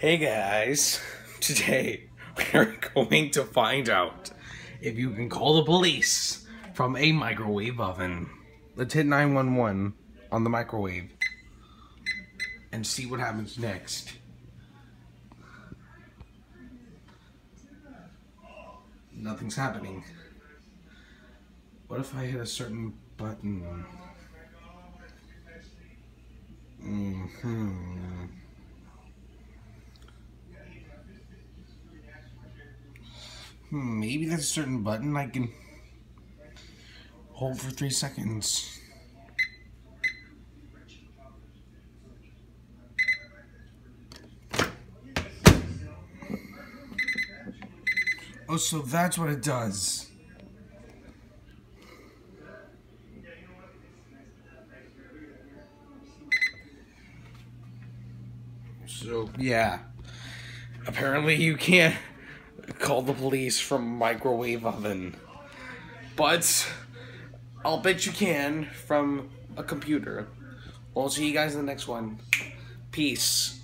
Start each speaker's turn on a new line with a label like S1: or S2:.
S1: Hey guys, today we're going to find out if you can call the police from a microwave oven. Let's hit 911 on the microwave and see what happens next. Nothing's happening. What if I hit a certain button? Maybe there's a certain button I can hold for 3 seconds. Oh, so that's what it does. So, yeah. Apparently you can't call the police from a microwave oven. But I'll bet you can from a computer. We'll see you guys in the next one. Peace.